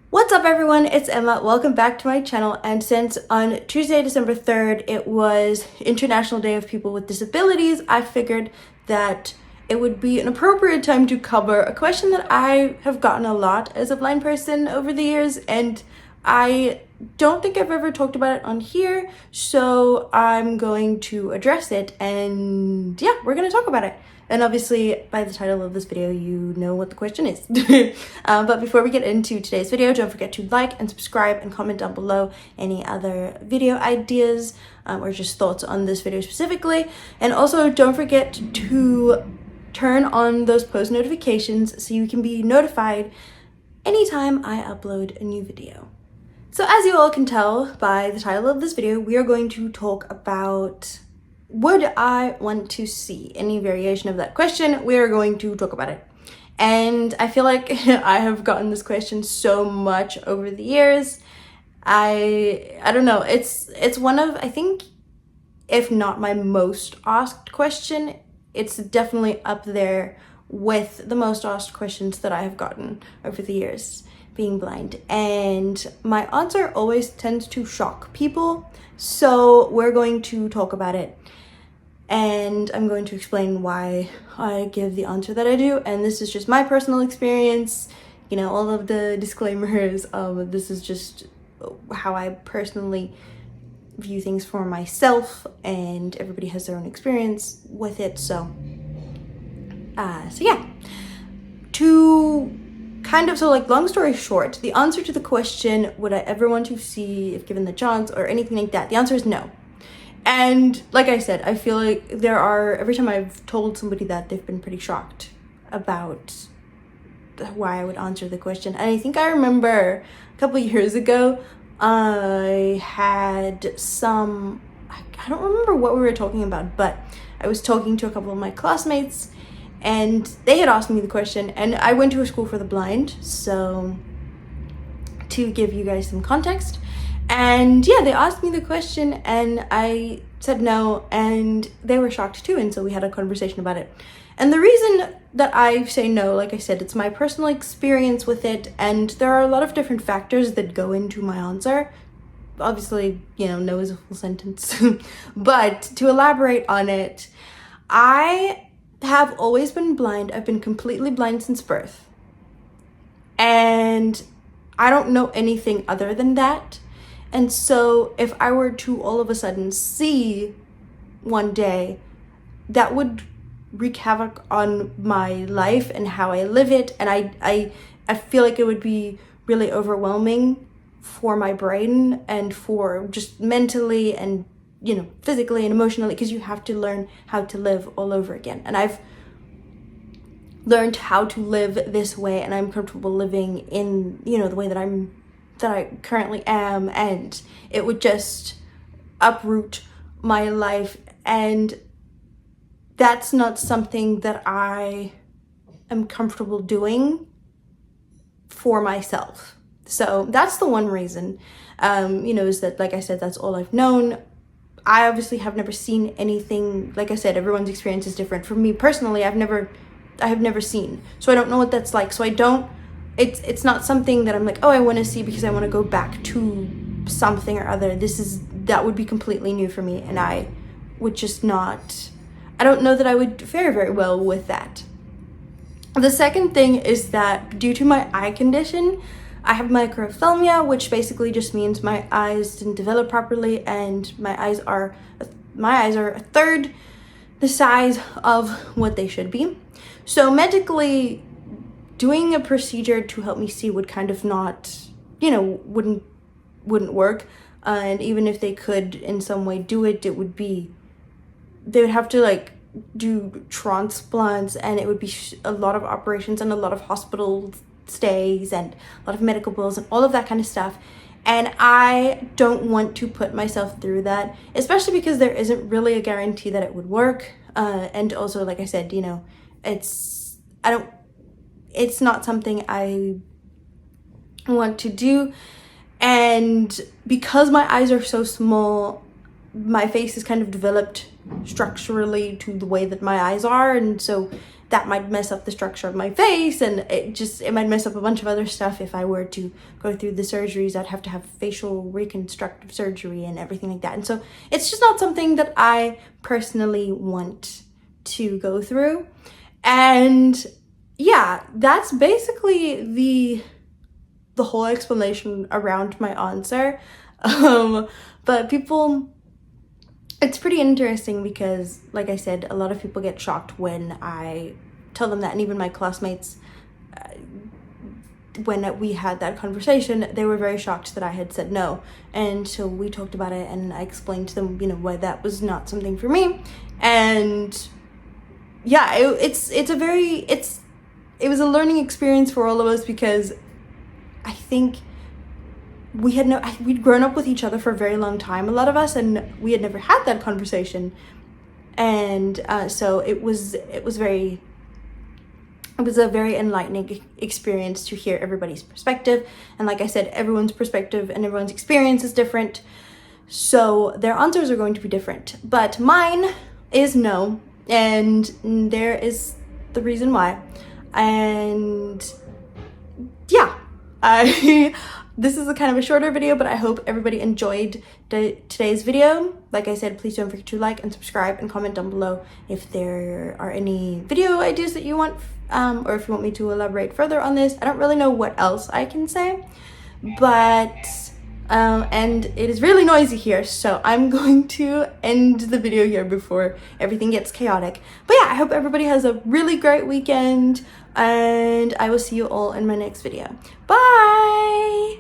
What's up everyone, it's Emma. Welcome back to my channel. And since on Tuesday, December 3rd, it was International Day of People with Disabilities, I figured that it would be an appropriate time to cover a question that I have gotten a lot as a blind person over the years, and I don't think I've ever talked about it on here, so I'm going to address it, and yeah, we're going to talk about it. And obviously, by the title of this video, you know what the question is. But before we get into today's video, don't forget to like and subscribe and comment down below any other video ideas or just thoughts on this video specifically. And also, don't forget to turn on those post notifications so you can be notified anytime I upload a new video. So as you all can tell by the title of this video, we are going to talk about would I want to see any variation of that question. We are going to talk about it. And I feel like I have gotten this question so much over the years. I don't know. It's one of, I think, if not my most asked question, it's definitely up there with the most asked questions that I have gotten over the years being blind. And my answer always tends to shock people. So we're going to talk about it. And I'm going to explain why I give the answer that I do. And this is just my personal experience. You know, all of the disclaimers. This is just how I personally view things for myself, and everybody has their own experience with it. So yeah. Long story short, the answer to the question, would I ever want to see if given the chance or anything like that, the answer is no. And like I said, I feel like every time I've told somebody that, they've been pretty shocked about why I would answer the question. And I think I remember a couple of years ago, I don't remember what we were talking about, but I was talking to a couple of my classmates and they had asked me the question, and I went to a school for the blind, so to give you guys some context. And yeah, they asked me the question and I said no, and they were shocked too, and so we had a conversation about it. And the reason that I say no, like I said, it's my personal experience with it, and there are a lot of different factors that go into my answer. Obviously, you know, no is a full sentence. But to elaborate on it, I have always been blind. I've been completely blind since birth. And I don't know anything other than that. And so if I were to all of a sudden see one day, that would wreak havoc on my life and how I live it. And I feel like it would be really overwhelming for my brain and for just mentally and, you know, physically and emotionally, because you have to learn how to live all over again. And I've learned how to live this way, and I'm comfortable living in, you know, the way that I currently am, and it would just uproot my life, and that's not something that I am comfortable doing for myself. So that's the one reason, you know, is that, like I said, that's all I've known. I obviously have never seen anything. Like I said, everyone's experience is different. For me personally, I have never seen, so I don't know what that's like. So it's not something that I'm like, oh, I want to see because I want to go back to something or other. That would be completely new for me, and I would just not, I don't know that I would fare very well with that. The second thing is that due to my eye condition, I have microphthalmia, which basically just means my eyes didn't develop properly, and my eyes are a third the size of what they should be. So medically, doing a procedure to help me see would kind of not, you know, wouldn't work. And even if they could in some way do it, they would have to like do transplants, and it would be a lot of operations and a lot of hospital stays and a lot of medical bills and all of that kind of stuff. And I don't want to put myself through that, especially because there isn't really a guarantee that it would work. And also, like I said, you know, it's not something I want to do. And because my eyes are so small, my face is kind of developed structurally to the way that my eyes are, and so that might mess up the structure of my face, and it might mess up a bunch of other stuff. If I were to go through the surgeries, I'd have to have facial reconstructive surgery and everything like that. And so it's just not something that I personally want to go through. And yeah, that's basically the whole explanation around my answer. But people, it's pretty interesting because, like I said, a lot of people get shocked when I tell them that, and even my classmates, when we had that conversation, they were very shocked that I had said no. And so we talked about it, and I explained to them, you know, why that was not something for me. And yeah, it was a learning experience for all of us, because I think we'd grown up with each other for a very long time, a lot of us, and we had never had that conversation. And so it was a very enlightening experience to hear everybody's perspective. And like I said, everyone's perspective and everyone's experience is different, so their answers are going to be different. But mine is no, and there is the reason why. And yeah, this is a kind of a shorter video, but I hope everybody enjoyed today's video. Like I said, please don't forget to like and subscribe and comment down below if there are any video ideas that you want, or if you want me to elaborate further on this. I don't really know what else I can say, but and it is really noisy here, so I'm going to end the video here before everything gets chaotic. But yeah, I hope everybody has a really great weekend, and I will see you all in my next video. Bye!